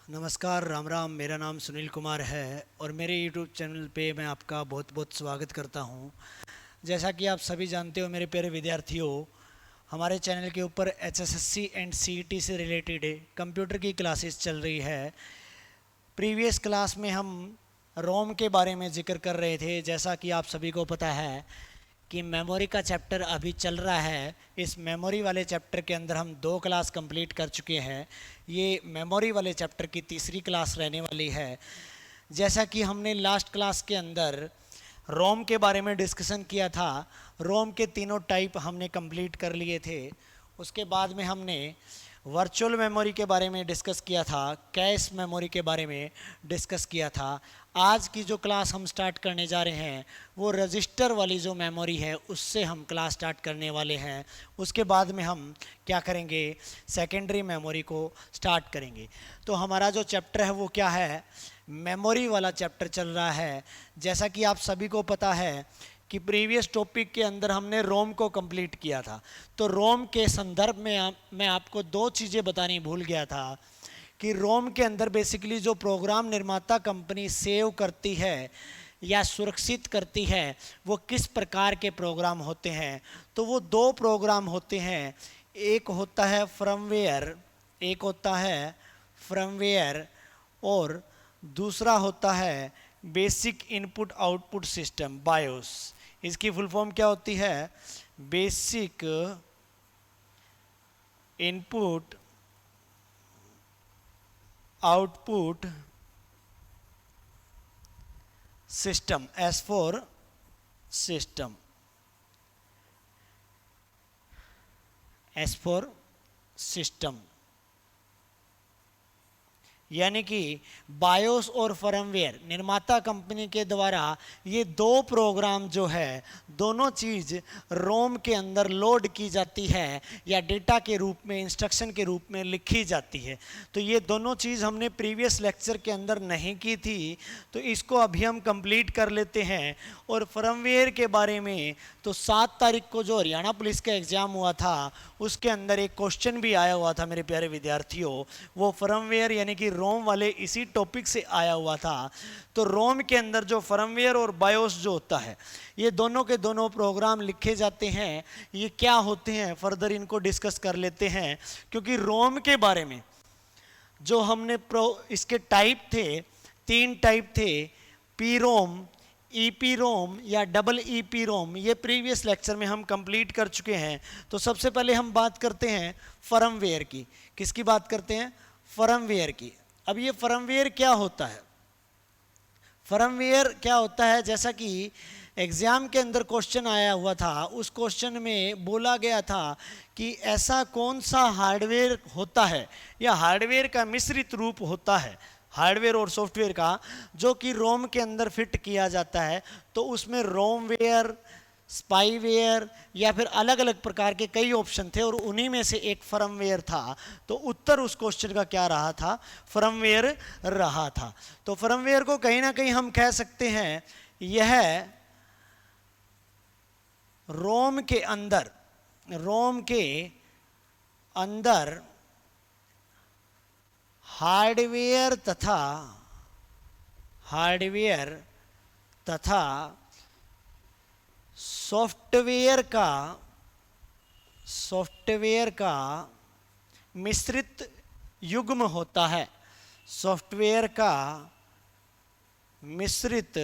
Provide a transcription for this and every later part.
नमस्कार, राम राम। मेरा नाम सुनील कुमार है और मेरे यूट्यूब चैनल पे मैं आपका बहुत बहुत स्वागत करता हूँ। जैसा कि आप सभी जानते हो मेरे प्यारे विद्यार्थियों, हमारे चैनल के ऊपर एचएसएससी एंड सीईटी से रिलेटेड कंप्यूटर की क्लासेस चल रही है। प्रीवियस क्लास में हम रोम के बारे में जिक्र कर रहे थे। जैसा कि आप सभी को पता है कि मेमोरी का चैप्टर अभी चल रहा है। इस मेमोरी वाले चैप्टर के अंदर हम 2 क्लास कंप्लीट कर चुके हैं। ये मेमोरी वाले चैप्टर की तीसरी क्लास रहने वाली है। जैसा कि हमने लास्ट क्लास के अंदर रोम के बारे में डिस्कशन किया था, रोम के तीनों टाइप हमने कंप्लीट कर लिए थे। उसके बाद में हमने वर्चुअल मेमोरी के बारे में डिस्कस किया था, कैश मेमोरी के बारे में डिस्कस किया था। आज की जो क्लास हम स्टार्ट करने जा रहे हैं वो रजिस्टर वाली जो मेमोरी है उससे हम क्लास स्टार्ट करने वाले हैं। उसके बाद में हम क्या करेंगे, सेकेंडरी मेमोरी को स्टार्ट करेंगे। तो हमारा जो चैप्टर है वो क्या है, मेमोरी वाला चैप्टर चल रहा है। जैसा कि आप सभी को पता है कि प्रीवियस टॉपिक के अंदर हमने रोम को कंप्लीट किया था। तो रोम के संदर्भ में मैं आपको 2 चीज़ें बतानी भूल गया था कि रोम के अंदर बेसिकली जो प्रोग्राम निर्माता कंपनी सेव करती है या सुरक्षित करती है वो किस प्रकार के प्रोग्राम होते हैं। तो वो 2 प्रोग्राम होते हैं, एक होता है फर्मवेयर और दूसरा होता है basic input output system, BIOS. इसकी फुल फॉर्म क्या होती है, basic input output system, S for system, S for system. यानी कि बायोस और फर्मवेयर निर्माता कंपनी के द्वारा ये 2 प्रोग्राम जो है, दोनों चीज़ रोम के अंदर लोड की जाती है या डेटा के रूप में, इंस्ट्रक्शन के रूप में लिखी जाती है। तो ये दोनों चीज़ हमने प्रीवियस लेक्चर के अंदर नहीं की थी, तो इसको अभी हम कंप्लीट कर लेते हैं। और फर्मवेयर के बारे में तो 7 तारीख को जो हरियाणा पुलिस का एग्ज़ाम हुआ था उसके अंदर एक क्वेश्चन भी आया हुआ था मेरे प्यारे विद्यार्थियों। वो फर्मवेयर यानी कि रोम वाले इसी टॉपिक से आया हुआ था। तो रोम के अंदर जो फर्मवेयर और बायोस जो होता है, ये दोनों के दोनों प्रोग्राम लिखे जाते हैं। ये क्या होते हैं फर्दर इनको डिस्कस कर लेते हैं, क्योंकि रोम के बारे में जो हमने इसके टाइप थे, 3 टाइप थे, पी रोम, ईपी रोम या डबल ईपी रोम। ये प्रीवियस लेक्चर में हम कंप्लीट कर चुके हैं। तो सबसे पहले हम बात करते हैं फर्मवेयर की। किसकी बात करते हैं, फर्मवेयर की। अब ये फर्मवेयर क्या होता है, फर्मवेयर क्या होता है, जैसा कि एग्ज़ाम के अंदर क्वेश्चन आया हुआ था, उस क्वेश्चन में बोला गया था कि ऐसा कौन सा हार्डवेयर होता है या हार्डवेयर का मिश्रित रूप होता है, हार्डवेयर और सॉफ्टवेयर का, जो कि रोम के अंदर फिट किया जाता है। तो उसमें रोमवेयर, स्पाईवेयर या फिर अलग अलग प्रकार के कई ऑप्शन थे और उन्हीं में से एक फर्मवेयर था। तो उत्तर उस क्वेश्चन का क्या रहा था, फर्मवेयर रहा था। तो फर्मवेयर को कहीं ना कहीं हम कह सकते हैं यह रोम के अंदर हार्डवेयर तथा सॉफ्टवेयर का मिश्रित युग्म होता है, सॉफ्टवेयर का मिश्रित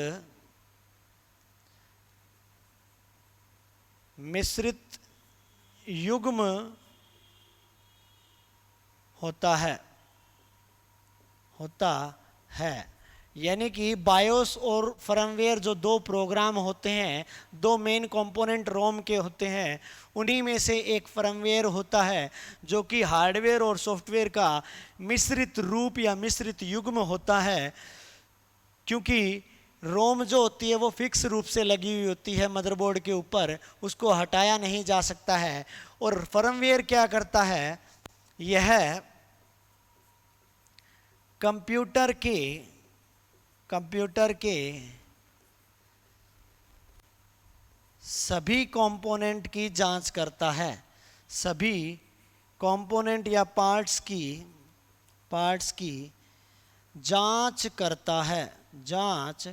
युग्म होता है। यानी कि बायोस और फर्मवेयर जो 2 प्रोग्राम होते हैं, 2 मेन कंपोनेंट रोम के होते हैं, उन्हीं में से एक फर्मवेयर होता है जो कि हार्डवेयर और सॉफ्टवेयर का मिश्रित रूप या मिश्रित युग्म होता है। क्योंकि रोम जो होती है वो फिक्स रूप से लगी हुई होती है मदरबोर्ड के ऊपर, उसको हटाया नहीं जा सकता है। और फर्मवेयर क्या करता है, यह कंप्यूटर के सभी कंपोनेंट की जांच करता है, सभी कंपोनेंट या पार्ट्स की जांच करता है, जांच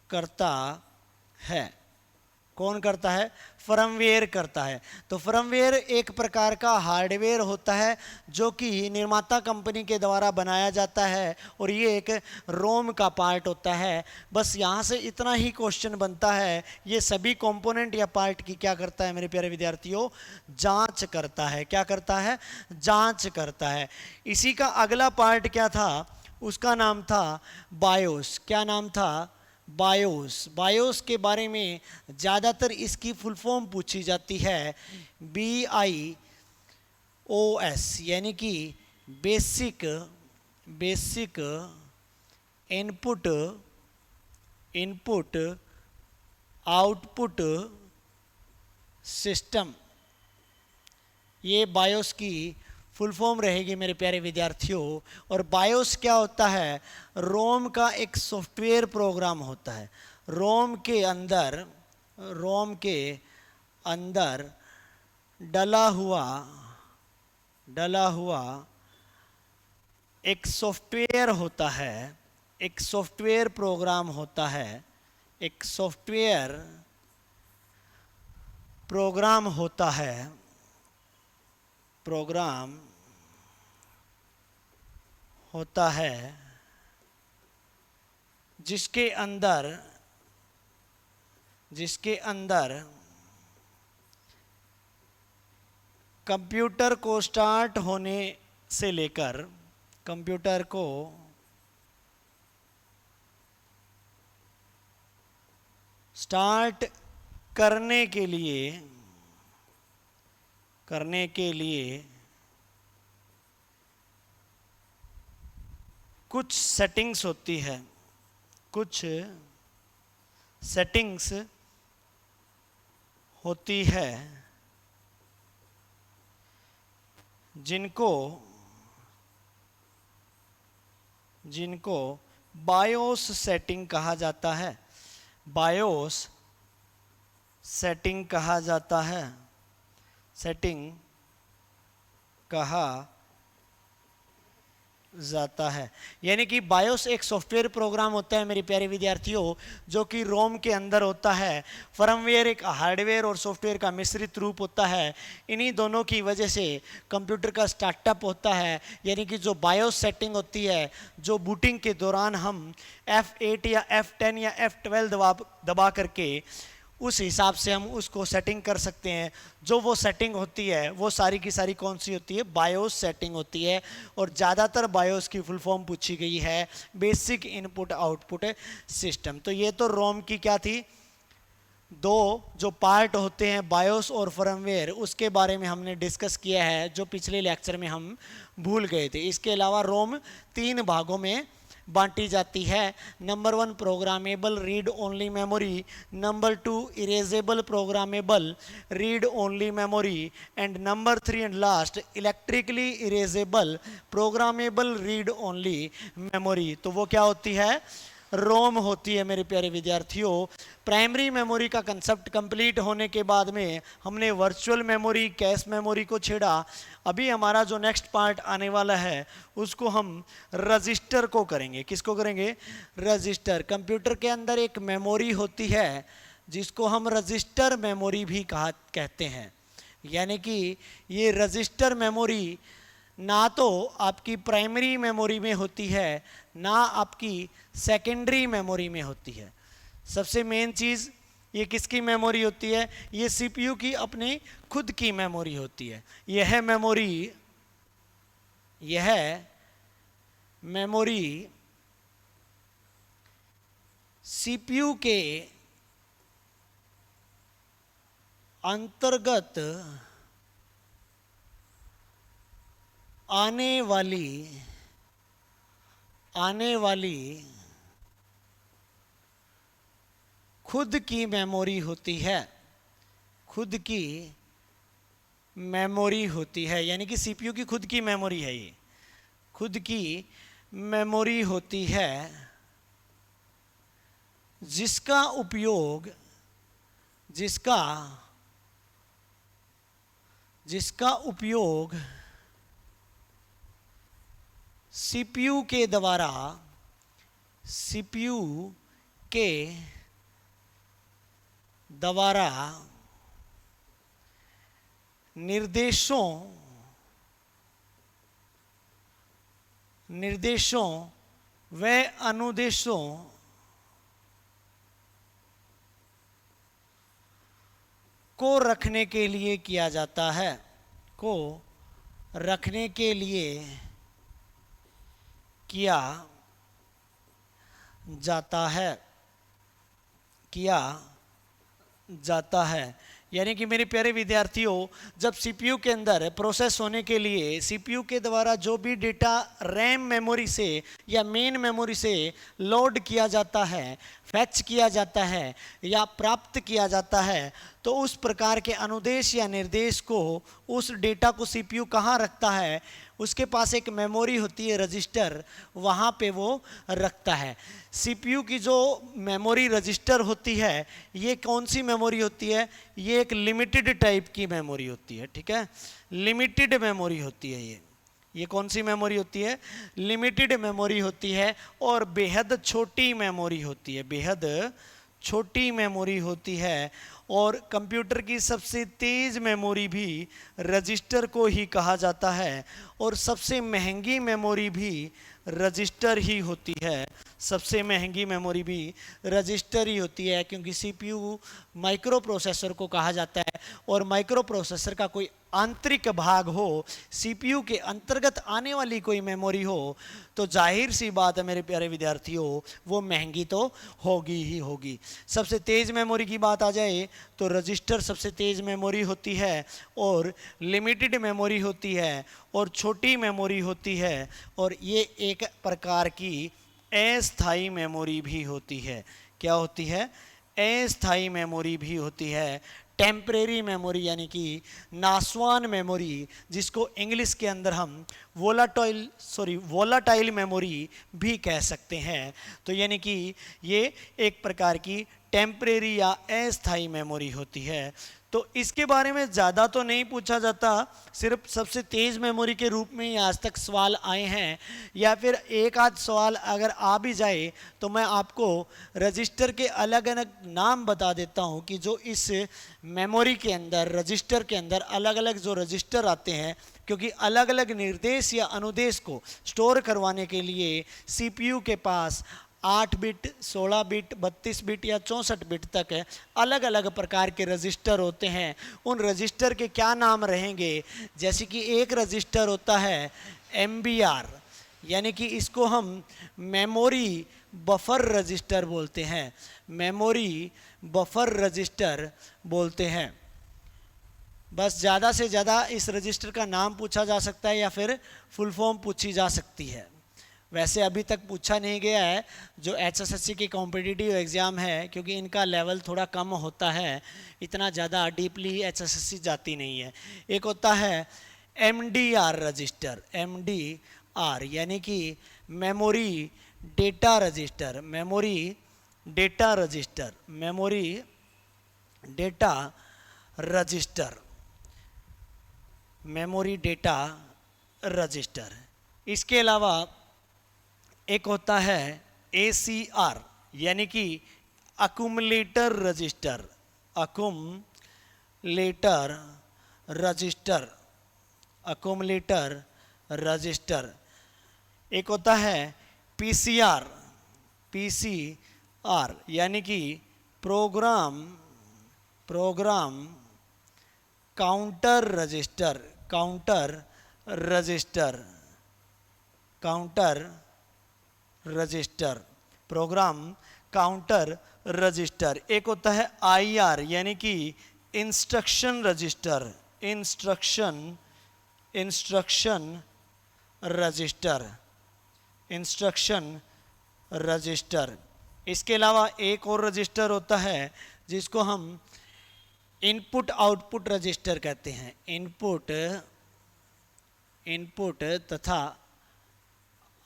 करता है। कौन करता है? फर्मवेयर करता है। तो फर्मवेयर एक प्रकार का हार्डवेयर होता है जो कि निर्माता कंपनी के द्वारा बनाया जाता है और ये एक रोम का पार्ट होता है। बस यहाँ से इतना ही क्वेश्चन बनता है, ये सभी कंपोनेंट या पार्ट की क्या करता है मेरे प्यारे विद्यार्थियों? जांच करता है। क्या करता है? जांच करता है। इसी का अगला पार्ट क्या था? उसका नाम था बायोस। क्या नाम था? बायोस। बायोस के बारे में ज़्यादातर इसकी फुल फॉर्म पूछी जाती है, BIOS, यानी कि बेसिक इनपुट आउटपुट सिस्टम। ये बायोस की फुल फॉर्म रहेगी मेरे प्यारे विद्यार्थियों। और बायोस क्या होता है? रोम का एक सॉफ्टवेयर प्रोग्राम होता है। रोम के अंदर डला हुआ एक सॉफ्टवेयर होता है, एक सॉफ्टवेयर प्रोग्राम होता है, एक सॉफ्टवेयर प्रोग्राम होता है, प्रोग्राम होता है जिसके अंदर कंप्यूटर को स्टार्ट होने से लेकर कंप्यूटर को स्टार्ट करने के लिए कुछ सेटिंग्स होती है, कुछ सेटिंग्स होती है जिनको बायोस सेटिंग कहा जाता है। बायोस सेटिंग कहा जाता है, सेटिंग कहा जाता है। यानी कि बायोस एक सॉफ्टवेयर प्रोग्राम होता है मेरे प्यारे विद्यार्थियों, जो कि रोम के अंदर होता है। फर्मवेयर एक हार्डवेयर और सॉफ्टवेयर का मिश्रित रूप होता है। इन्हीं दोनों की वजह से कंप्यूटर का स्टार्टअप होता है। यानी कि जो बायोस सेटिंग होती है, जो बूटिंग के दौरान हम F8 या F10 या F12 दबा करके उस हिसाब से हम उसको सेटिंग कर सकते हैं। जो वो सेटिंग होती है वो सारी की सारी कौन सी होती है? बायोस सेटिंग होती है। और ज़्यादातर बायोस की फुल फॉर्म पूछी गई है, बेसिक इनपुट आउटपुट सिस्टम। तो ये तो रोम की क्या थी? दो जो पार्ट होते हैं बायोस और फर्मवेयर, उसके बारे में हमने डिस्कस किया है जो पिछले लेक्चर में हम भूल गए थे। इसके अलावा रोम 3 भागों में बांटी जाती है। Number 1 programmable read only memory, number 2 erasable programmable read only memory, and number 3 and last electrically erasable programmable read only memory. तो वो क्या होती है? रोम होती है मेरे प्यारे विद्यार्थियों। प्राइमरी मेमोरी का कंसेप्ट कंप्लीट होने के बाद में हमने वर्चुअल मेमोरी, कैश मेमोरी को छेड़ा। अभी हमारा जो नेक्स्ट पार्ट आने वाला है उसको हम रजिस्टर को करेंगे। किसको करेंगे? रजिस्टर। कंप्यूटर के अंदर एक मेमोरी होती है जिसको हम रजिस्टर मेमोरी भी कहते हैं। यानी कि ये रजिस्टर मेमोरी ना तो आपकी प्राइमरी मेमोरी में होती है, ना आपकी सेकेंडरी मेमोरी में होती है। सबसे मेन चीज़, ये किसकी मेमोरी होती है? ये सीपीयू की अपनी खुद की मेमोरी होती है। यह मेमोरी सीपीयू के अंतर्गत आने वाली खुद की मेमोरी होती है, खुद की मेमोरी होती है। यानी कि सीपीयू की खुद की मेमोरी है, ये खुद की मेमोरी होती है जिसका उपयोग सीपीयू के द्वारा सीपीयू के द्वारा निर्देशों व अनुदेशों को रखने के लिए किया जाता है, को रखने के लिए किया जाता है, किया जाता है। यानी कि मेरे प्यारे विद्यार्थियों, जब सीपीयू के अंदर प्रोसेस होने के लिए सीपीयू के द्वारा जो भी डेटा रैम मेमोरी से या मेन मेमोरी से लोड किया जाता है, फैच किया जाता है या प्राप्त किया जाता है, तो उस प्रकार के अनुदेश या निर्देश को, उस डेटा को सीपीयू कहाँ रखता है, उसके पास एक मेमोरी होती है रजिस्टर, वहाँ पे वो रखता है। सीपीयू की जो मेमोरी रजिस्टर होती है, ये कौन सी मेमोरी होती है? ये एक लिमिटेड टाइप की मेमोरी होती है, ठीक है, लिमिटेड मेमोरी होती है। ये कौन सी मेमोरी होती है? लिमिटेड मेमोरी होती है और बेहद छोटी मेमोरी होती है, बेहद छोटी मेमोरी होती है। और कंप्यूटर की सबसे तेज़ मेमोरी भी रजिस्टर को ही कहा जाता है और सबसे महंगी मेमोरी भी रजिस्टर ही होती है, सबसे महंगी मेमोरी भी रजिस्टर ही होती है, क्योंकि सीपीयू माइक्रो प्रोसेसर को कहा जाता है और माइक्रो प्रोसेसर का कोई आंतरिक भाग हो, सीपीयू के अंतर्गत आने वाली कोई मेमोरी हो, तो जाहिर सी बात है मेरे प्यारे विद्यार्थियों, वो महंगी तो होगी ही होगी। सबसे तेज़ मेमोरी की बात आ जाए तो रजिस्टर सबसे तेज़ मेमोरी होती है और लिमिटेड मेमोरी होती है और छोटी मेमोरी होती है, और ये एक प्रकार की अस्थायी मेमोरी भी होती है। क्या होती है? अस्थायी मेमोरी भी होती है। टेम्परेरी मेमोरी यानी कि नासवान मेमोरी, जिसको इंग्लिश के अंदर हम वोलाटाइल मेमोरी भी कह सकते हैं। तो यानी कि ये एक प्रकार की टेम्परेरी या अस्थायी मेमोरी होती है। तो इसके बारे में ज़्यादा तो नहीं पूछा जाता, सिर्फ सबसे तेज़ मेमोरी के रूप में ही आज तक सवाल आए हैं, या फिर एक आध सवाल अगर आ भी जाए तो मैं आपको रजिस्टर के अलग अलग नाम बता देता हूं कि जो इस मेमोरी के अंदर, रजिस्टर के अंदर अलग अलग जो रजिस्टर आते हैं, क्योंकि अलग अलग निर्देश या अनुदेश को स्टोर करवाने के लिए सीपीयू के पास 8 बिट, 16 बिट, 32 बिट या 64 बिट तक है अलग अलग प्रकार के रजिस्टर होते हैं। उन रजिस्टर के क्या नाम रहेंगे? जैसे कि एक रजिस्टर होता है MBR, यानी कि इसको हम मेमोरी बफर रजिस्टर बोलते हैं, मेमोरी बफर रजिस्टर बोलते हैं। बस ज़्यादा से ज़्यादा इस रजिस्टर का नाम पूछा जा सकता है या फिर फुल फॉर्म पूछी जा सकती है। वैसे अभी तक पूछा नहीं गया है जो HSSC की कॉम्पिटिटिव एग्ज़ाम है, क्योंकि इनका लेवल थोड़ा कम होता है, इतना ज़्यादा डीपली HSSC जाती नहीं है। एक होता है MDR रजिस्टर, MDR यानी कि memory data register, memory data register, memory data register, memory data register. इसके अलावा एक होता है ACR यानी कि accumulator register, accumulator register, accumulator register. एक होता है PCR, PCR यानी कि programme counter register, counter register, counter register, programme counter register. एक होता है IR यानी कि instruction register, instruction register, instruction register. इसके अलावा एक और रजिस्टर होता है जिसको हम इनपुट आउटपुट रजिस्टर कहते हैं, इनपुट तथा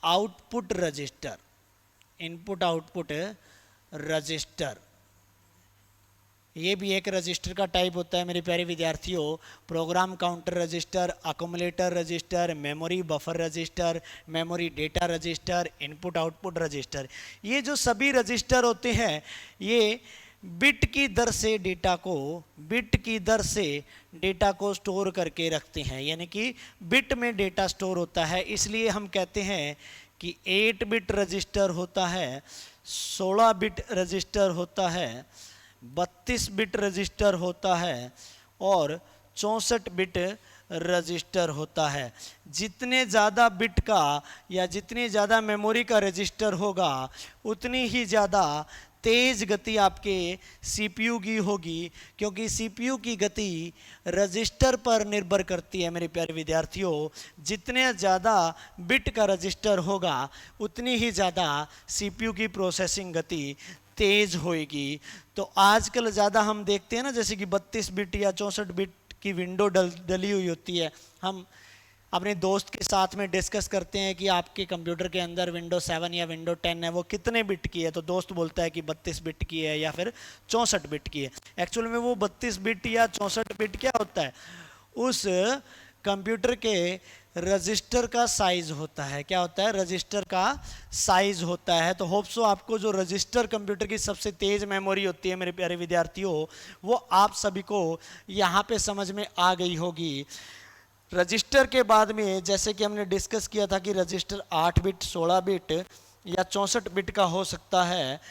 output register, input output register. ये भी एक रजिस्टर का टाइप होता है मेरे प्यारे विद्यार्थियों। Program counter register, accumulator register, memory buffer register, memory data register, input output register, ये जो सभी रजिस्टर होते हैं ये बिट की दर से डेटा को स्टोर करके रखते हैं, यानी कि बिट में डेटा स्टोर होता है। इसलिए हम कहते हैं कि 8 बिट रजिस्टर होता है, 16 बिट रजिस्टर होता है, 32 बिट रजिस्टर होता है और 64 बिट रजिस्टर होता है। जितने ज़्यादा बिट का या जितनी ज़्यादा मेमोरी का रजिस्टर होगा उतनी ही ज़्यादा तेज गति आपके सीपीयू की होगी, क्योंकि सीपीयू की गति रजिस्टर पर निर्भर करती है मेरे प्यारे विद्यार्थियों। जितने ज़्यादा बिट का रजिस्टर होगा उतनी ही ज़्यादा सीपीयू की प्रोसेसिंग गति तेज होएगी। तो आजकल ज़्यादा हम देखते हैं ना, जैसे कि 32 बिट या 64 बिट की विंडो डली हुई होती है। हम अपने दोस्त के साथ में डिस्कस करते हैं कि आपके कंप्यूटर के अंदर विंडो 7 या विंडो 10 है, वो कितने बिट की है, तो दोस्त बोलता है कि 32 बिट की है या फिर 64 बिट की है। एक्चुअल में वो 32 बिट या 64 बिट क्या होता है, उस कंप्यूटर के रजिस्टर का साइज होता है। क्या होता है? रजिस्टर का साइज होता है। तो होप सो आपको जो रजिस्टर कंप्यूटर की सबसे तेज मेमोरी होती है मेरे प्यारे विद्यार्थियों, वो आप सभी को यहाँ पे समझ में आ गई होगी। रजिस्टर के बाद में जैसे कि हमने डिस्कस किया था कि रजिस्टर 8 बिट, 16 बिट या 64 बिट का हो सकता है।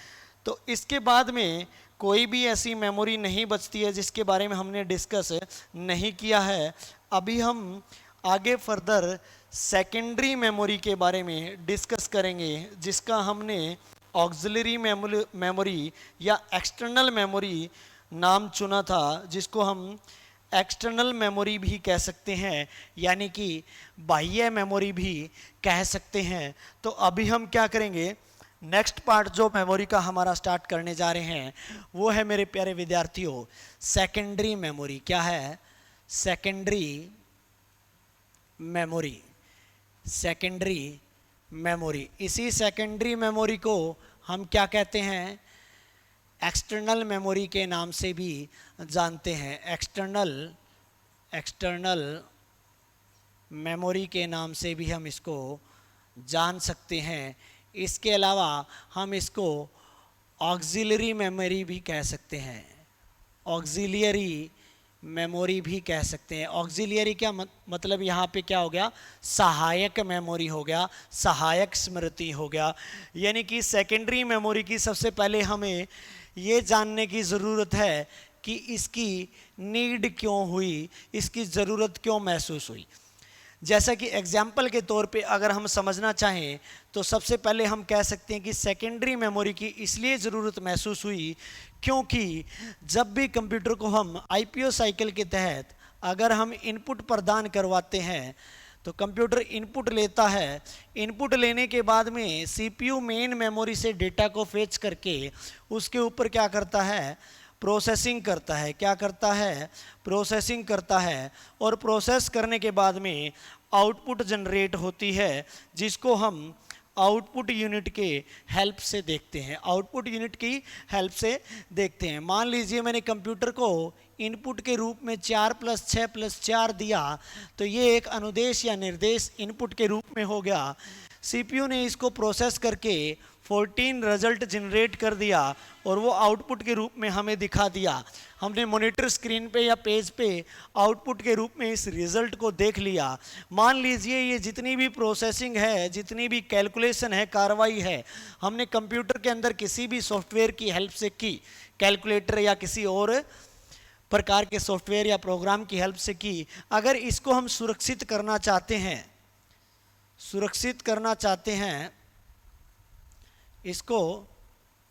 तो इसके बाद में कोई भी ऐसी मेमोरी नहीं बचती है जिसके बारे में हमने डिस्कस नहीं किया है। अभी हम आगे फर्दर सेकेंडरी मेमोरी के बारे में डिस्कस करेंगे, जिसका हमने ऑक्सिलरी मेमोरी या एक्सटर्नल मेमोरी नाम चुना था, जिसको हम एक्सटर्नल मेमोरी भी कह सकते हैं, यानी कि बाह्य मेमोरी भी कह सकते हैं। तो अभी हम क्या करेंगे, नेक्स्ट पार्ट जो मेमोरी का हमारा स्टार्ट करने जा रहे हैं वो है मेरे प्यारे विद्यार्थियों सेकेंडरी मेमोरी। क्या है? Secondary memory. सेकेंडरी मेमोरी, इसी सेकेंडरी मेमोरी को हम क्या कहते हैं? एक्सटर्नल मेमोरी के नाम से भी जानते हैं। एक्सटर्नल मेमोरी के नाम से भी हम इसको जान सकते हैं। इसके अलावा हम इसको ऑक्सिलरी मेमोरी भी कह सकते हैं, ऑक्सिलियरी मेमोरी भी कह सकते हैं। ऑक्सिलियरी क्या मतलब यहाँ पे क्या हो गया? सहायक मेमोरी हो गया, सहायक स्मृति हो गया। यानी कि सेकेंडरी मेमोरी की सबसे पहले हमें ये जानने की ज़रूरत है कि इसकी नीड क्यों हुई, इसकी ज़रूरत क्यों महसूस हुई। जैसा कि एग्जाम्पल के तौर पे अगर हम समझना चाहें तो सबसे पहले हम कह सकते हैं कि सेकेंडरी मेमोरी की इसलिए ज़रूरत महसूस हुई क्योंकि जब भी कंप्यूटर को हम आईपीओ साइकिल के तहत अगर हम इनपुट प्रदान करवाते हैं तो कंप्यूटर इनपुट लेता है। इनपुट लेने के बाद में सीपीयू मेन मेमोरी से डेटा को फेच करके उसके ऊपर क्या करता है? प्रोसेसिंग करता है। क्या करता है? प्रोसेसिंग करता है। और प्रोसेस करने के बाद में आउटपुट जनरेट होती है, जिसको हम आउटपुट यूनिट के हेल्प से देखते हैं। आउटपुट यूनिट की हेल्प से देखते हैं। मान लीजिए मैंने कंप्यूटर को इनपुट के रूप में 4 + 6 + 4 दिया, तो ये एक अनुदेश या निर्देश इनपुट के रूप में हो गया। सीपीयू ने इसको प्रोसेस करके 14 रिजल्ट जनरेट कर दिया और वो आउटपुट के रूप में हमें दिखा दिया। हमने मॉनिटर स्क्रीन पे या पेज पे आउटपुट के रूप में इस रिजल्ट को देख लिया। मान लीजिए ये जितनी भी प्रोसेसिंग है, जितनी भी कैलकुलेशन है, कार्रवाई है, हमने कंप्यूटर के अंदर किसी भी सॉफ्टवेयर की हेल्प से की, कैलकुलेटर या किसी और प्रकार के सॉफ्टवेयर या प्रोग्राम की हेल्प से की। अगर इसको हम सुरक्षित करना चाहते हैं, इसको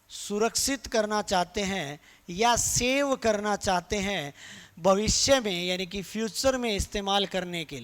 सुरक्षित करना चाहते हैं या सेव करना चाहते हैं भविष्य में, यानी कि फ्यूचर में इस्तेमाल करने के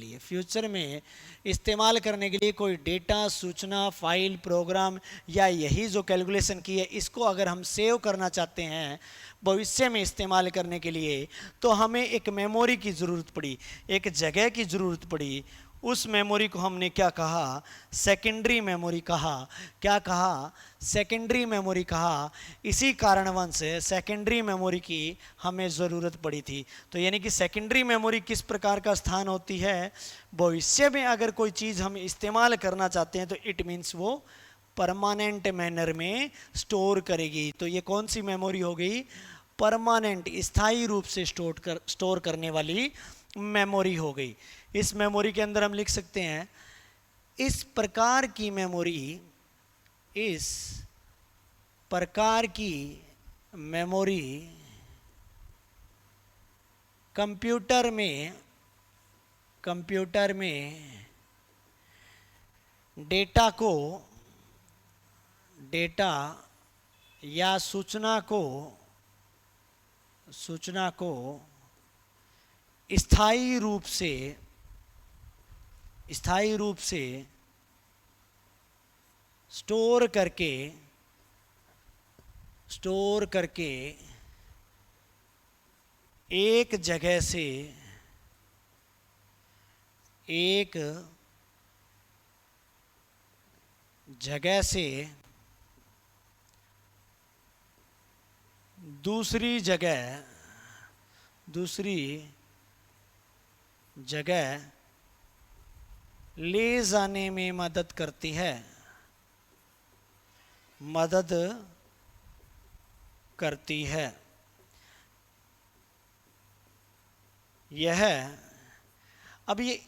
लिए, कोई डेटा, सूचना, फाइल, प्रोग्राम या यही जो कैलकुलेशन की है, इसको अगर हम सेव करना चाहते हैं भविष्य में इस्तेमाल करने के लिए, तो हमें एक मेमोरी की ज़रूरत पड़ी, एक जगह की ज़रूरत पड़ी। उस मेमोरी को हमने क्या कहा, सेकेंडरी मेमोरी कहा। क्या कहा, सेकेंडरी मेमोरी कहा। इसी कारणवश से सेकेंडरी मेमोरी की हमें ज़रूरत पड़ी थी। तो यानी कि सेकेंडरी मेमोरी किस प्रकार का स्थान होती है, भविष्य में अगर कोई चीज़ हम इस्तेमाल करना चाहते हैं तो इट मीन्स वो परमानेंट मैनर में स्टोर करेगी। तो ये कौन सी मेमोरी हो गई, परमानेंट, स्थायी रूप से स्टोर करने वाली मेमोरी हो गई। इस मेमोरी के अंदर हम लिख सकते हैं, इस प्रकार की मेमोरी, इस प्रकार की मेमोरी कंप्यूटर में डेटा या सूचना को स्थायी रूप से स्टोर करके एक जगह से दूसरी जगह ले जाने में मदद करती है। यह, अब ये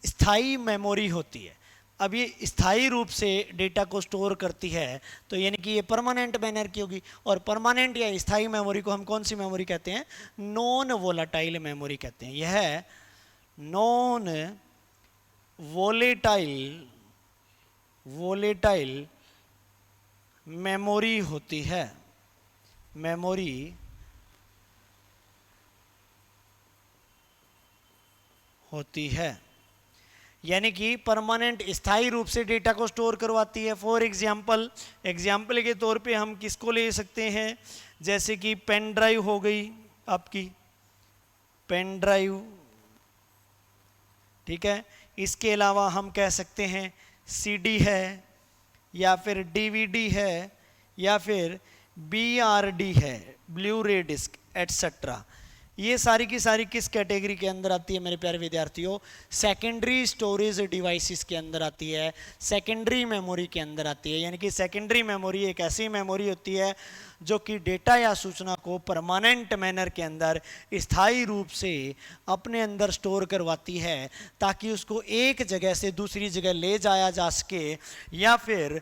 स्थायी मेमोरी होती है। अब ये स्थायी रूप से डेटा को स्टोर करती है, तो यानी कि ये परमानेंट मैनर की होगी। और परमानेंट या स्थायी मेमोरी को हम कौन सी मेमोरी कहते हैं, नॉन वोलेटाइल मेमोरी कहते हैं। यह नॉन वोलेटाइल मेमोरी होती है। यानी कि परमानेंट, स्थायी रूप से डेटा को स्टोर करवाती है। फॉर एग्जाम्पल के तौर पे हम किसको ले सकते हैं, जैसे कि पेन ड्राइव हो गई आपकी, पेन ड्राइव, ठीक है। इसके अलावा हम कह सकते हैं सीडी है, या फिर डीवीडी है, या फिर बीआरडी है, ब्लू रे डिस्क एटसेट्रा। ये सारी की सारी किस कैटेगरी के अंदर आती है मेरे प्यारे विद्यार्थियों, सेकेंडरी स्टोरेज डिवाइसेस के अंदर आती है, सेकेंडरी मेमोरी के अंदर आती है। यानी कि सेकेंडरी मेमोरी एक ऐसी मेमोरी होती है जो कि डेटा या सूचना को परमानेंट मैनर के अंदर स्थायी रूप से अपने अंदर स्टोर करवाती है, ताकि उसको एक जगह से दूसरी जगह ले जाया जा सके, या फिर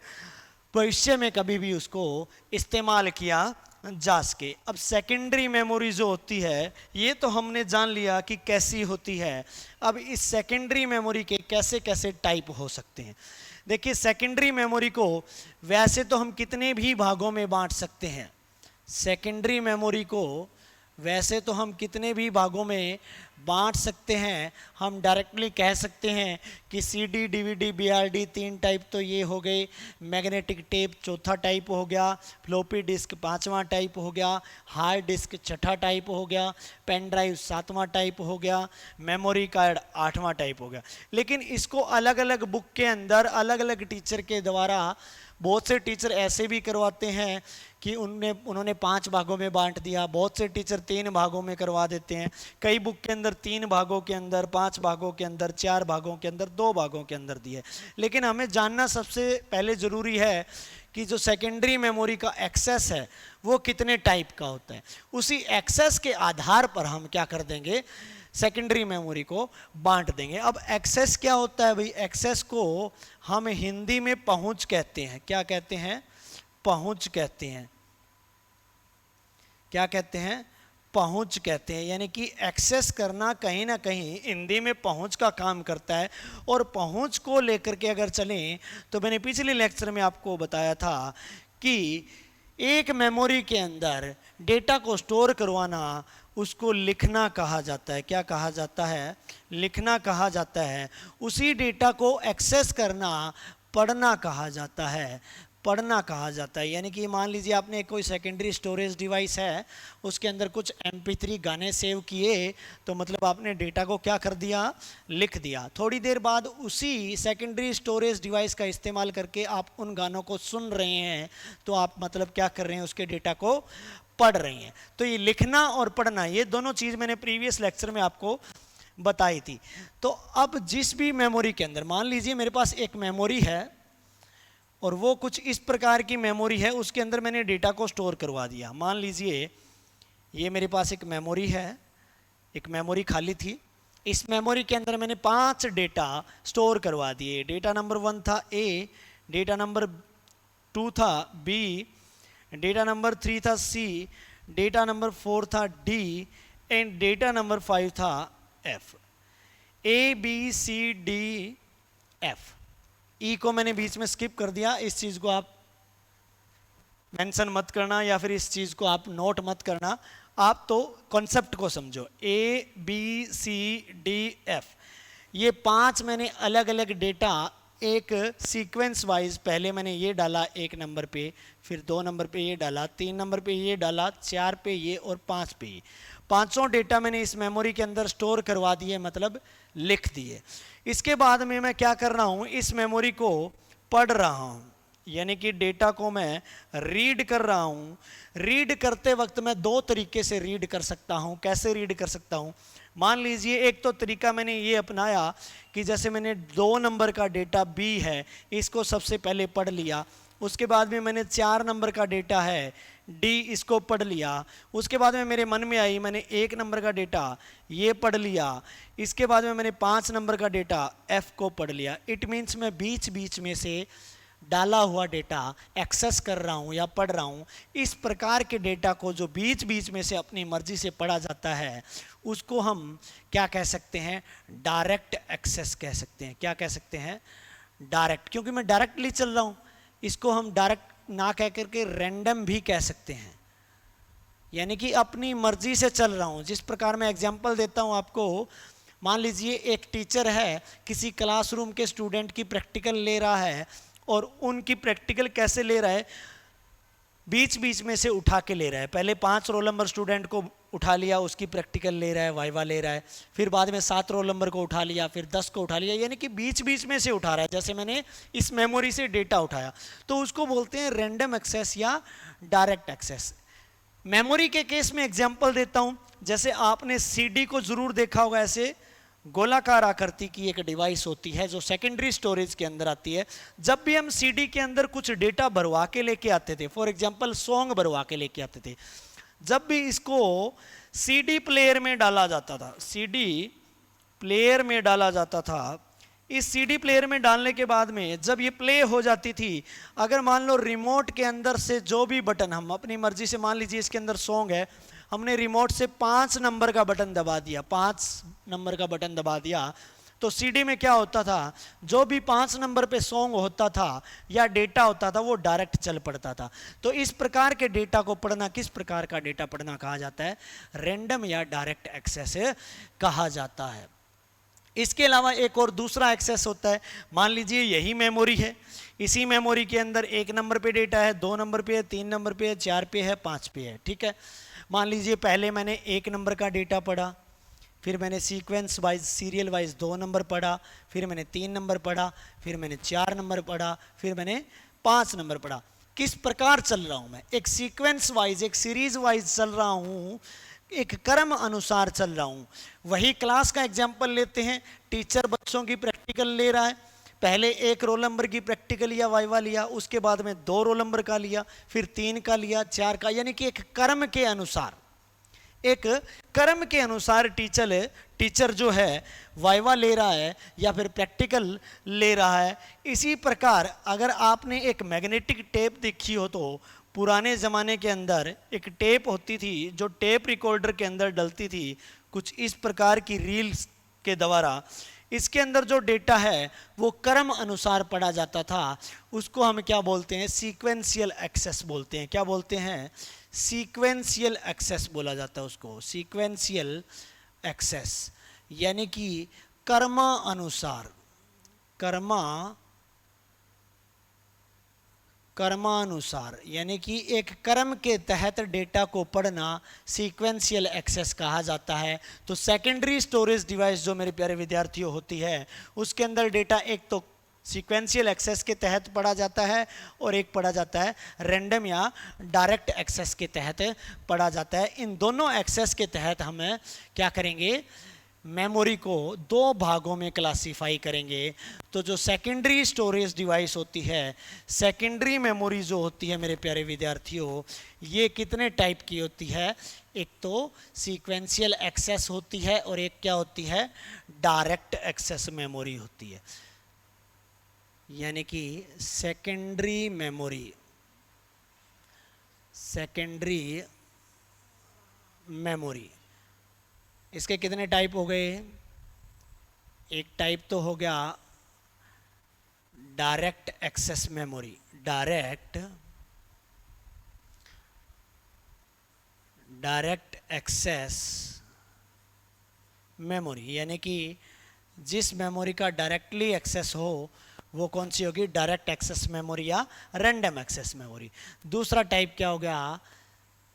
भविष्य में कभी भी उसको इस्तेमाल किया जा सके। अब सेकेंडरी मेमोरी जो होती है, ये तो हमने जान लिया कि कैसी होती है। अब इस सेकेंडरी मेमोरी के कैसे कैसे टाइप हो सकते हैं। देखिए, सेकेंडरी मेमोरी को वैसे तो हम कितने भी भागों में बांट सकते हैं। सेकेंडरी मेमोरी को वैसे तो हम कितने भी भागों में बांट सकते हैं। हम डायरेक्टली कह सकते हैं कि सीडी, डीवीडी, बीआरडी 3 टाइप तो ये हो गए, मैग्नेटिक टेप चौथा टाइप हो गया, फ्लॉपी डिस्क 5वां टाइप हो गया, हार्ड डिस्क 6ठा टाइप हो गया, पेन ड्राइव 7वां टाइप हो गया, मेमोरी कार्ड 8वां टाइप हो गया। लेकिन इसको अलग अलग बुक के अंदर अलग अलग टीचर के द्वारा, बहुत से टीचर ऐसे भी करवाते हैं कि उन्होंने 5 भागों में बांट दिया, बहुत से टीचर 3 भागों में करवा देते हैं। कई बुक के अंदर 3 भागों के अंदर, 5 भागों के अंदर, 4 भागों के अंदर, 2 भागों के अंदर दिए। लेकिन हमें जानना सबसे पहले ज़रूरी है कि जो सेकेंडरी मेमोरी का एक्सेस है वो कितने टाइप का होता है। उसी एक्सेस के आधार पर हम क्या कर देंगे, सेकेंडरी मेमोरी को बांट देंगे। अब एक्सेस क्या होता है भाई, एक्सेस को हम हिंदी में पहुंच कहते हैं। क्या कहते हैं, पहुंच कहते हैं। क्या कहते हैं, पहुंच कहते हैं। यानी कि एक्सेस करना कहीं ना कहीं हिंदी में पहुंच का काम करता है। और पहुंच को लेकर के अगर चलें तो मैंने पिछले लेक्चर में आपको बताया था कि एक मेमोरी के अंदर डेटा को स्टोर करवाना, उसको लिखना कहा जाता है। क्या कहा जाता है, लिखना कहा जाता है। उसी डेटा को एक्सेस करना पढ़ना कहा जाता है। पढ़ना कहा जाता है। यानी कि मान लीजिए आपने कोई सेकेंडरी स्टोरेज डिवाइस है, उसके अंदर कुछ MP3 गाने सेव किए, तो मतलब आपने डेटा को क्या कर दिया, लिख दिया। थोड़ी देर बाद उसी सेकेंडरी स्टोरेज डिवाइस का इस्तेमाल करके आप उन गानों को सुन रहे हैं, तो आप मतलब क्या कर रहे हैं, उसके डेटा को पढ़ रहे हैं। तो ये लिखना और पढ़ना, ये दोनों चीज़ मैंने प्रीवियस लेक्चर में आपको बताई थी। तो अब जिस भी मेमोरी के अंदर, मान लीजिए मेरे पास एक मेमोरी है और वो कुछ इस प्रकार की मेमोरी है, उसके अंदर मैंने डेटा को स्टोर करवा दिया। मान लीजिए ये मेरे पास एक मेमोरी है, एक मेमोरी खाली थी, इस मेमोरी के अंदर मैंने 5 डेटा स्टोर करवा दिए। डेटा नंबर 1 था A, डेटा नंबर 2 था B, डेटा नंबर 3 था C, डेटा नंबर 4 था D एंड डेटा नंबर 5 था F। ABCDF, ई को मैंने बीच में स्किप कर दिया। इस चीज़ को आप मेंशन मत करना या फिर इस चीज़ को आप नोट मत करना, आप तो कॉन्सेप्ट को समझो। ABCDF, ये 5 मैंने अलग अलग डेटा एक सीक्वेंस वाइज, पहले मैंने ये डाला 1 नंबर पे, फिर 2 नंबर पे ये डाला, 3 नंबर पे ये डाला, 4 पे ये और 5 पे ये, पांचों डेटा मैंने इस मेमोरी के अंदर स्टोर करवा दिए, मतलब लिख दिए। इसके बाद में मैं क्या कर रहा हूँ, इस मेमोरी को पढ़ रहा हूँ, यानी कि डेटा को मैं रीड कर रहा हूँ। रीड करते वक्त मैं 2 तरीके से रीड कर सकता हूँ। कैसे रीड कर सकता हूँ, मान लीजिए एक तो तरीका मैंने ये अपनाया कि जैसे मैंने 2 नंबर का डेटा B है, इसको सबसे पहले पढ़ लिया। उसके बाद में मैंने 4 नंबर का डेटा है D, इसको पढ़ लिया। उसके बाद में मेरे मन में आई, मैंने 1 नंबर का डेटा ये पढ़ लिया। इसके बाद में मैंने 5 नंबर का डेटा F को पढ़ लिया। इट मीन्स मैं बीच बीच में से डाला हुआ डेटा एक्सेस कर रहा हूँ या पढ़ रहा हूँ। इस प्रकार के डेटा को जो बीच बीच में से अपनी मर्जी से पढ़ा जाता है, उसको हम क्या कह सकते हैं, डायरेक्ट एक्सेस कह सकते हैं। क्या कह सकते हैं, डायरेक्ट, क्योंकि मैं डायरेक्टली चल रहा हूँ। इसको हम डायरेक्ट ना कह करके रैंडम भी कह सकते हैं, यानी कि अपनी मर्जी से चल रहा हूँ। जिस प्रकार मैं एग्जांपल देता हूँ आपको, मान लीजिए एक टीचर है, किसी क्लासरूम के स्टूडेंट की प्रैक्टिकल ले रहा है, और उनकी प्रैक्टिकल कैसे ले रहा है, बीच बीच में से उठा के ले रहा है। पहले 5 रोल नंबर स्टूडेंट को उठा लिया, उसकी प्रैक्टिकल ले रहा है, वाइवा ले रहा है। फिर बाद में 7 रोल नंबर को उठा लिया, फिर 10 को उठा लिया, यानी कि बीच बीच में से उठा रहा है। जैसे मैंने इस मेमोरी से डेटा उठाया, तो उसको बोलते हैं रैंडम एक्सेस या डायरेक्ट एक्सेस। मेमोरी के केस में एग्जाम्पल देता हूँ, जैसे आपने CD को जरूर देखा होगा, ऐसे गोलाकार आकृति की एक डिवाइस होती है जो सेकेंडरी स्टोरेज के अंदर आती है। जब भी हम CD के अंदर कुछ डेटा भरवा के लेके आते थे, फॉर एग्जांपल सॉन्ग भरवा के लेके आते थे, जब भी इसको CD प्लेयर में डाला जाता था, CD प्लेयर में डाला जाता था, इस CD प्लेयर में डालने के बाद में जब ये प्ले हो जाती थी, अगर मान लो रिमोट के अंदर से जो भी बटन हम अपनी मर्जी से, मान लीजिए इसके अंदर सॉन्ग है, हमने रिमोट से 5 नंबर का बटन दबा दिया, 5 नंबर का बटन दबा दिया, तो CD में क्या होता था, जो भी 5 नंबर पे सॉन्ग होता था या डेटा होता था, वो डायरेक्ट चल पड़ता था। तो इस प्रकार के डेटा को पढ़ना, किस प्रकार का डेटा पढ़ना कहा जाता है, रैंडम या डायरेक्ट एक्सेस कहा जाता है। इसके अलावा एक और दूसरा एक्सेस होता है। मान लीजिए यही मेमोरी है, इसी मेमोरी के अंदर 1 नंबर पे डेटा है, 2 नंबर पे है, 3 नंबर पे है, 4 पे है, 5 पे है, ठीक है। मान लीजिए पहले मैंने 1 नंबर का डेटा पढ़ा, फिर मैंने sequence wise, serial wise 2 number पढ़ा, फिर मैंने 3 नंबर पढ़ा, फिर मैंने 4 नंबर पढ़ा, फिर मैंने 5 नंबर पढ़ा। किस प्रकार चल रहा हूँ मैं, एक सीक्वेंस वाइज, एक सीरीज वाइज चल रहा हूँ, एक क्रम अनुसार चल रहा हूँ। वही क्लास का एग्जाम्पल लेते हैं, टीचर बच्चों की प्रैक्टिकल ले रहा है, पहले 1 रोल नंबर की प्रैक्टिकल या वाइवा लिया, उसके बाद में 2 रोल नंबर का लिया, फिर 3 का लिया, 4 का, यानी कि एक क्रम के अनुसार, एक क्रम के अनुसार टीचर जो है वाइवा ले रहा है या फिर प्रैक्टिकल ले रहा है। इसी प्रकार अगर आपने एक मैग्नेटिक टेप देखी हो, तो पुराने ज़माने के अंदर एक टेप होती थी जो टेप रिकॉर्डर के अंदर डलती थी, कुछ इस प्रकार की रील्स के द्वारा। इसके अंदर जो डेटा है वो क्रम अनुसार पढ़ा जाता था। उसको हम क्या बोलते हैं, सीक्वेंशियल एक्सेस बोलते हैं। क्या बोलते हैं, सीक्वेंशियल एक्सेस बोला जाता है उसको, सीक्वेंशियल एक्सेस, यानी कि कर्मानुसार, यानी कि एक क्रम के तहत डेटा को पढ़ना सीक्वेंशियल एक्सेस कहा जाता है। तो सेकेंडरी स्टोरेज डिवाइस जो मेरे प्यारे विद्यार्थियों होती है, उसके अंदर डेटा एक तो सीक्वेंशियल एक्सेस के तहत पढ़ा जाता है और एक पढ़ा जाता है रैंडम या डायरेक्ट एक्सेस के तहत पढ़ा जाता है। इन दोनों एक्सेस के तहत हम क्या करेंगे, मेमोरी को दो भागों में क्लासिफाई करेंगे। तो जो सेकेंडरी स्टोरेज डिवाइस होती है, सेकेंडरी मेमोरी जो होती है मेरे प्यारे विद्यार्थियों, ये कितने टाइप की होती है? एक तो सीक्वेंशियल एक्सेस होती है और एक क्या होती है, डायरेक्ट एक्सेस मेमोरी होती है। यानी कि सेकेंडरी मेमोरी, सेकेंडरी मेमोरी, इसके कितने टाइप हो गए? एक टाइप तो हो गया direct access memory, direct access memory, यानी कि जिस मेमोरी का डायरेक्टली एक्सेस हो वो कौन सी होगी? डायरेक्ट एक्सेस मेमोरी या रैंडम एक्सेस मेमोरी। दूसरा टाइप क्या हो गया?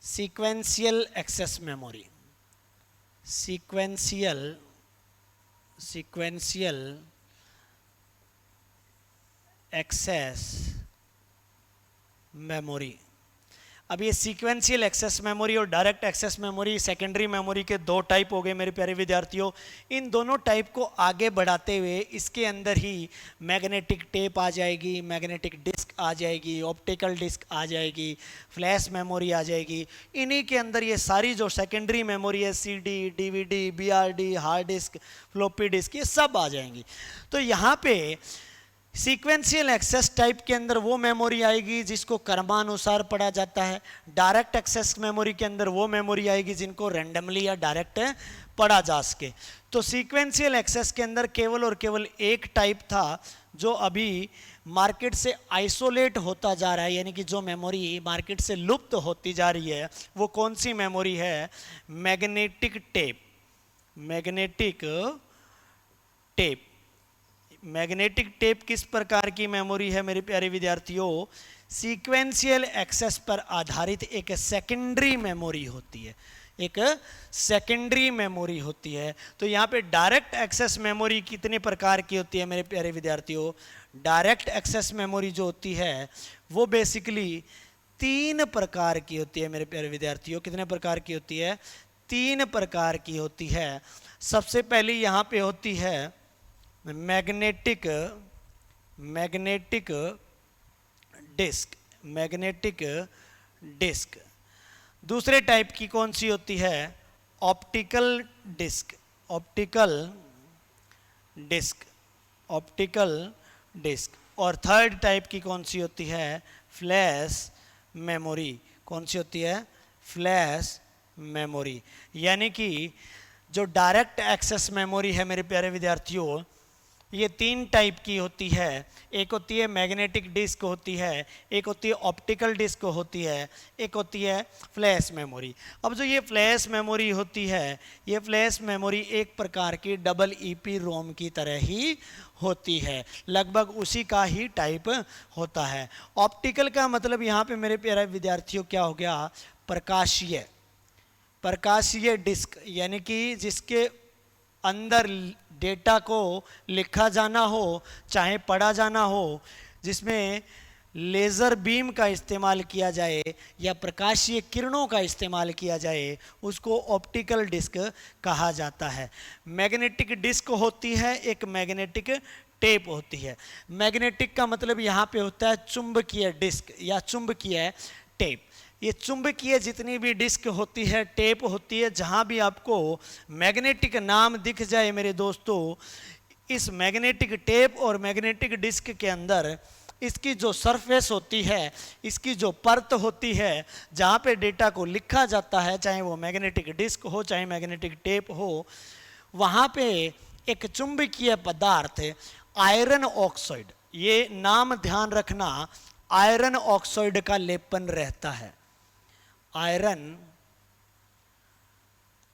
Sequential access memory, sequential access memory. अब ये सीक्वेंशियल एक्सेस मेमोरी और direct access memory secondary memory के दो टाइप हो गए मेरे प्यारे विद्यार्थियों। इन दोनों टाइप को आगे बढ़ाते हुए इसके अंदर ही मैग्नेटिक टेप आ जाएगी, मैग्नेटिक डिस्क आ जाएगी, ऑप्टिकल डिस्क आ जाएगी, फ्लैश मेमोरी आ जाएगी। इन्हीं के अंदर ये सारी जो सेकेंडरी मेमोरी है, CD, DVD, BRD, hard disk, floppy disc, ये सब आ जाएंगी। तो यहाँ पे सीक्वेंशियल एक्सेस टाइप के अंदर वो मेमोरी आएगी जिसको क्रमानुसार पढ़ा जाता है। डायरेक्ट एक्सेस मेमोरी के अंदर वो मेमोरी आएगी जिनको रैंडमली या डायरेक्ट पढ़ा जा सके। तो सीक्वेंशियल एक्सेस के अंदर केवल और केवल एक टाइप था जो अभी मार्केट से आइसोलेट होता जा रहा है, यानी कि जो मेमोरी मार्केट से लुप्त होती जा रही है वो कौन सी मेमोरी है? Magnetic tape, magnetic tape. Magnetic tape किस प्रकार की मेमोरी है मेरे प्यारे विद्यार्थियों? सीक्वेंशियल एक्सेस पर आधारित एक सेकेंडरी मेमोरी होती है, एक सेकेंडरी मेमोरी होती है। तो यहाँ पे डायरेक्ट एक्सेस मेमोरी कितने प्रकार की होती है मेरे प्यारे विद्यार्थियों? डायरेक्ट एक्सेस मेमोरी जो होती है वो बेसिकली 3 प्रकार की होती है मेरे प्यारे विद्यार्थियों। कितने प्रकार की होती है? 3 प्रकार की होती है। सबसे पहली यहाँ पे होती है मैग्नेटिक डिस्क, मैग्नेटिक डिस्क। दूसरे टाइप की कौन सी होती है? Optical disk, optical disk, optical disk. और थर्ड टाइप की कौन सी होती है? Flash memory. कौन सी होती है? Flash memory. यानी कि जो डायरेक्ट एक्सेस मेमोरी है मेरे प्यारे विद्यार्थियों, ये 3 टाइप की होती है। एक होती है मैग्नेटिक डिस्क होती है, एक होती है ऑप्टिकल डिस्क होती है, एक होती है फ्लैश मेमोरी। अब जो ये फ्लैश मेमोरी होती है, ये फ्लैश मेमोरी एक प्रकार की डबल ईपी रोम की तरह ही होती है, लगभग उसी का ही टाइप होता है। ऑप्टिकल का मतलब यहाँ पे मेरे प्यारे विद्यार्थियों क्या हो गया? प्रकाशीय, प्रकाशीय डिस्क, यानी कि जिसके अंदर डेटा को लिखा जाना हो चाहे पढ़ा जाना हो, जिसमें लेज़र बीम का इस्तेमाल किया जाए या प्रकाशीय किरणों का इस्तेमाल किया जाए, उसको ऑप्टिकल डिस्क कहा जाता है। मैग्नेटिक डिस्क होती है, एक मैग्नेटिक टेप होती है। मैग्नेटिक का मतलब यहाँ पे होता है चुंबकीय डिस्क या चुंबकीय टेप। ये चुंबकीय जितनी भी डिस्क होती है, टेप होती है, जहाँ भी आपको मैग्नेटिक नाम दिख जाए मेरे दोस्तों, इस मैग्नेटिक टेप और मैग्नेटिक डिस्क के अंदर इसकी जो सरफेस होती है, इसकी जो परत होती है जहाँ पे डेटा को लिखा जाता है, चाहे वो मैग्नेटिक डिस्क हो चाहे मैग्नेटिक टेप हो, वहाँ पे एक चुंबकीय पदार्थ आयरन ऑक्साइड, ये नाम ध्यान रखना, आयरन ऑक्साइड का लेपन रहता है। आयरन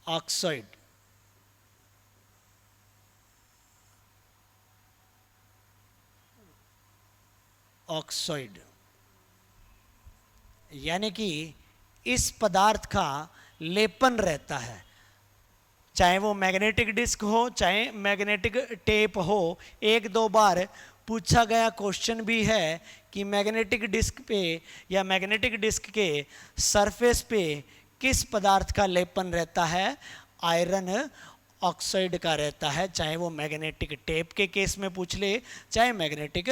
ऑक्साइड, ऑक्साइड यानी कि इस पदार्थ का लेपन रहता है, चाहे वो मैग्नेटिक डिस्क हो चाहे मैग्नेटिक टेप हो। एक दो बार पूछा गया क्वेश्चन भी है कि मैग्नेटिक डिस्क पे या मैग्नेटिक डिस्क के सरफेस पे किस पदार्थ का लेपन रहता है, आयरन ऑक्साइड का रहता है, चाहे वो मैग्नेटिक टेप के केस में पूछ ले चाहे मैग्नेटिक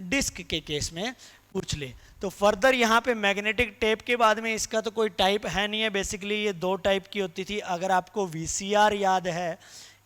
डिस्क के केस में पूछ ले। तो फर्दर यहाँ पे मैग्नेटिक टेप के बाद में इसका तो कोई टाइप है नहीं है, बेसिकली ये दो टाइप की होती थी। अगर आपको वीसीआर याद है,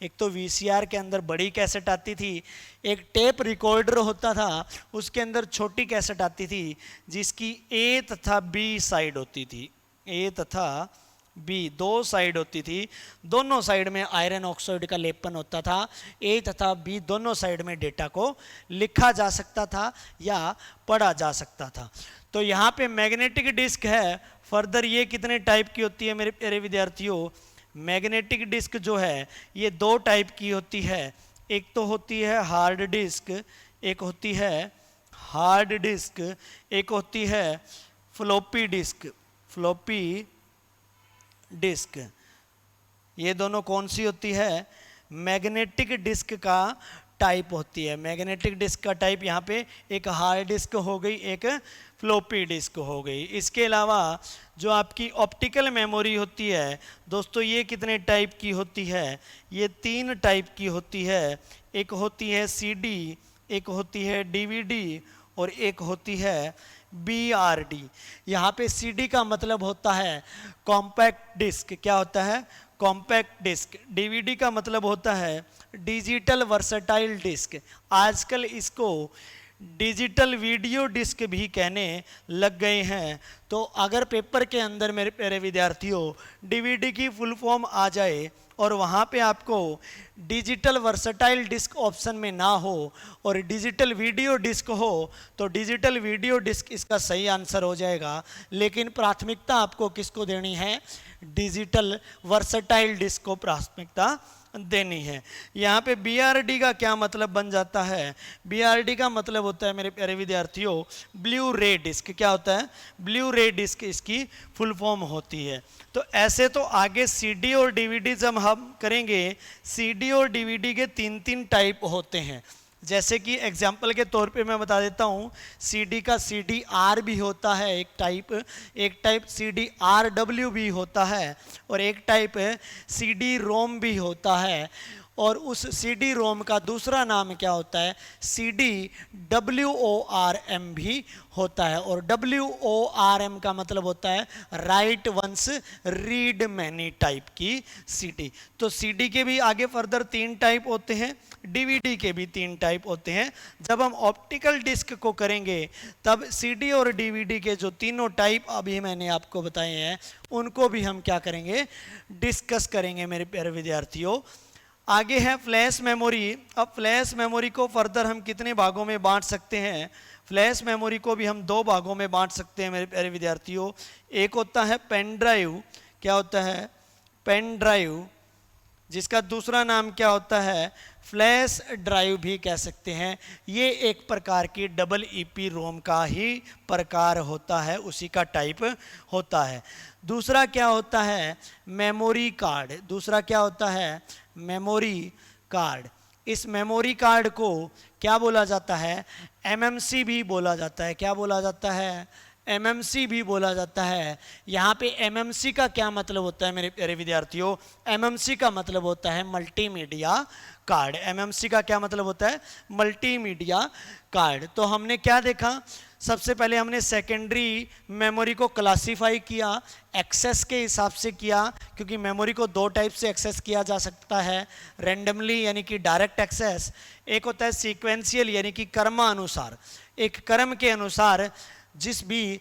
एक तो वीसीआर के अंदर बड़ी कैसेट आती थी, एक टेप रिकॉर्डर होता था उसके अंदर छोटी कैसेट आती थी जिसकी ए तथा बी साइड होती थी, ए तथा बी दो साइड होती थी। दोनों साइड में आयरन ऑक्साइड का लेपन होता था। ए तथा बी दोनों साइड में डेटा को लिखा जा सकता था या पढ़ा जा सकता था। तो यहाँ पे मैग्नेटिक डिस्क है। फर्दर ये कितने टाइप की होती है मेरे प्यारे विद्यार्थियों? मैग्नेटिक डिस्क जो है ये दो टाइप की होती है। एक तो होती है हार्ड डिस्क, एक होती है हार्ड डिस्क, एक होती है फ्लॉपी डिस्क, फ्लॉपी डिस्क। ये दोनों कौन सी होती है? मैग्नेटिक डिस्क का टाइप होती है। मैग्नेटिक डिस्क का टाइप यहाँ पे एक हार्ड डिस्क हो गई, एक फ्लॉपी डिस्क हो गई। इसके अलावा जो आपकी ऑप्टिकल मेमोरी होती है दोस्तों, ये कितने टाइप की होती है? ये तीन टाइप की होती है। एक होती है सीडी, एक होती है डीवीडी और एक होती है बीआरडी। यहाँ पे सीडी का मतलब होता है कॉम्पैक्ट डिस्क। क्या होता है? Compact disc. डीवीडी का मतलब होता है डिजिटल वर्सटाइल डिस्क। आजकल इसको डिजिटल वीडियो डिस्क भी कहने लग गए हैं। तो अगर पेपर के अंदर मेरे प्यारे विद्यार्थियों डीवीडी की फुल फॉर्म आ जाए और वहाँ पे आपको डिजिटल वर्सटाइल डिस्क ऑप्शन में ना हो और डिजिटल वीडियो डिस्क हो तो डिजिटल वीडियो डिस्क इसका सही आंसर हो जाएगा। लेकिन प्राथमिकता आपको किसको देनी है? डिजिटल वर्सटाइल डिस्क को प्राथमिकता देनी है। यहाँ पे बीआरडी का क्या मतलब बन जाता है? बीआरडी का मतलब होता है मेरे प्यारे विद्यार्थियों ब्लू रे डिस्क। क्या होता है? ब्लू रे डिस्क इसकी फुल फॉर्म होती है। तो ऐसे तो आगे सीडी और डीवीडी जब हम करेंगे, सीडी और डीवीडी के तीन तीन टाइप होते हैं। जैसे कि एग्जाम्पल के तौर पे मैं बता देता हूँ, सीडी का सीडी आर भी होता है एक टाइप सीडी आर डब्ल्यू भी होता है और एक टाइप सीडी रोम भी होता है। और उस सीडी रोम का दूसरा नाम क्या होता है? सीडी WORM भी होता है। और WORM का मतलब होता है write once read many type की सीडी। तो सीडी के भी आगे फर्दर तीन टाइप होते हैं, डीवीडी के भी तीन टाइप होते हैं। जब हम ऑप्टिकल डिस्क को करेंगे तब सीडी और डीवीडी के जो तीनों टाइप अभी मैंने आपको बताए हैं उनको भी हम क्या करेंगे? डिस्कस करेंगे मेरे प्यारे विद्यार्थियों। आगे है फ्लैश मेमोरी। अब फ्लैश मेमोरी को फर्दर हम कितने भागों में बांट सकते हैं? फ्लैश मेमोरी को भी हम दो भागों में बांट सकते हैं मेरे प्यारे विद्यार्थियों। एक होता है पेन ड्राइव। क्या होता है? पेन ड्राइव, जिसका दूसरा नाम क्या होता है? फ्लैश ड्राइव भी कह सकते हैं। ये एक प्रकार की EEP रोम का ही प्रकार होता है, उसी का टाइप होता है। दूसरा क्या होता है? Memory card. दूसरा क्या होता है? Memory card. इस मेमोरी कार्ड को क्या बोला जाता है? MMC भी बोला जाता है। क्या बोला जाता है? MMC भी बोला जाता है। यहाँ पे MMC का क्या मतलब होता है मेरे प्यारे विद्यार्थियों? MMC का मतलब होता है मल्टीमीडिया कार्ड। MMC का क्या मतलब होता है? Multimedia card. तो हमने क्या देखा? सबसे पहले हमने सेकेंडरी मेमोरी को क्लासिफाई किया, एक्सेस के हिसाब से किया, क्योंकि मेमोरी को दो टाइप से एक्सेस किया जा सकता है, रैंडमली यानी कि डायरेक्ट एक्सेस, एक होता है सीक्वेंशियल यानी कि क्रमानुसार। एक क्रम के अनुसार जिस भी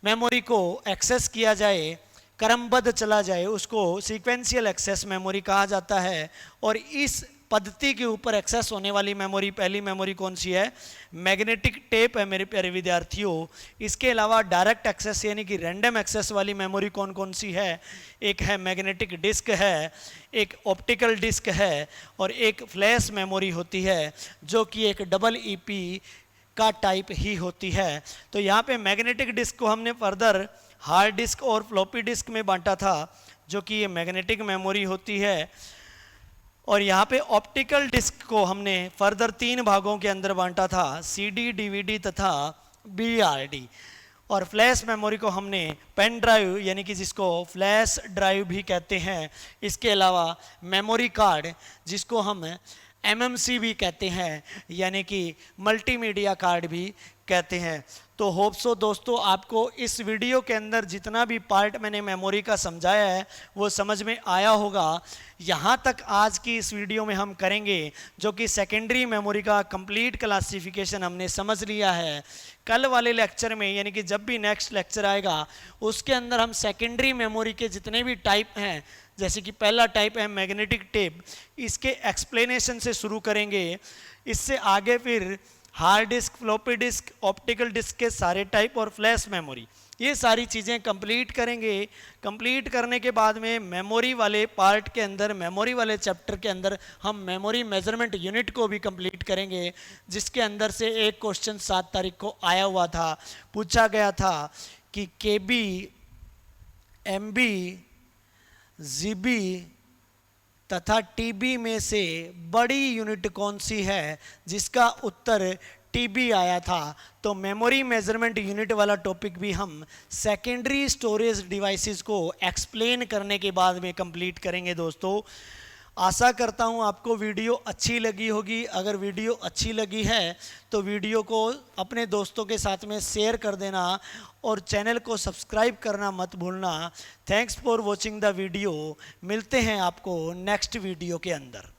मेमोरी को एक्सेस किया जाए, क्रमबद्ध चला जाए, उसको सीक्वेंशियल एक्सेस मेमोरी कहा जाता है। और इस पद्धति के ऊपर एक्सेस होने वाली मेमोरी, पहली मेमोरी कौन सी है? मैग्नेटिक टेप है मेरे प्यारे विद्यार्थियों। इसके अलावा डायरेक्ट एक्सेस यानी कि रैंडम एक्सेस वाली मेमोरी कौन कौन सी है? एक है मैग्नेटिक डिस्क है, एक ऑप्टिकल डिस्क है और एक फ्लैश मेमोरी होती है जो कि एक EEP का टाइप ही होती है। तो यहाँ पे मैग्नेटिक डिस्क को हमने फर्दर हार्ड डिस्क और फ्लॉपी डिस्क में बांटा था, जो कि ये मैग्नेटिक मेमोरी होती है। और यहाँ पे ऑप्टिकल डिस्क को हमने फर्दर 3 भागों के अंदर बांटा था, CD, DVD तथा BRD। और फ्लैश मेमोरी को हमने पेन ड्राइव यानी कि जिसको फ्लैश ड्राइव भी कहते हैं, इसके अलावा मेमोरी कार्ड जिसको हम MMC भी कहते हैं, यानी कि मल्टीमीडिया कार्ड भी कहते हैं। तो होप सो दोस्तों आपको इस वीडियो के अंदर जितना भी पार्ट मैंने मेमोरी का समझाया है वो समझ में आया होगा। यहाँ तक आज की इस वीडियो में हम करेंगे, जो कि सेकेंडरी मेमोरी का कंप्लीट क्लासिफिकेशन हमने समझ लिया है। कल वाले लेक्चर में यानी कि जब भी नेक्स्ट लेक्चर आएगा उसके अंदर हम सेकेंडरी मेमोरी के जितने भी टाइप हैं, जैसे कि पहला टाइप है मैग्नेटिक टेप, इसके एक्सप्लेनेशन से शुरू करेंगे। इससे आगे फिर hard disk, floppy disk, optical disk के सारे टाइप और फ्लैश मेमोरी, ये सारी चीज़ें कंप्लीट करेंगे। कंप्लीट करने के बाद में मेमोरी वाले पार्ट के अंदर, मेमोरी वाले चैप्टर के अंदर हम मेमोरी मेजरमेंट यूनिट को भी कंप्लीट करेंगे, जिसके अंदर से एक क्वेश्चन 7 तारीख को आया हुआ था। पूछा गया था कि KB, MB, GB तथा TB में से बड़ी यूनिट कौन सी है, जिसका उत्तर TB आया था। तो मेमोरी मेजरमेंट यूनिट वाला टॉपिक भी हम सेकेंडरी स्टोरेज डिवाइसेस को एक्सप्लेन करने के बाद में कंप्लीट करेंगे दोस्तों। आशा करता हूँ आपको वीडियो अच्छी लगी होगी। अगर वीडियो अच्छी लगी है तो वीडियो को अपने दोस्तों के साथ में शेयर कर देना और चैनल को सब्सक्राइब करना मत भूलना। Thanks for watching the video. मिलते हैं आपको नेक्स्ट वीडियो के अंदर।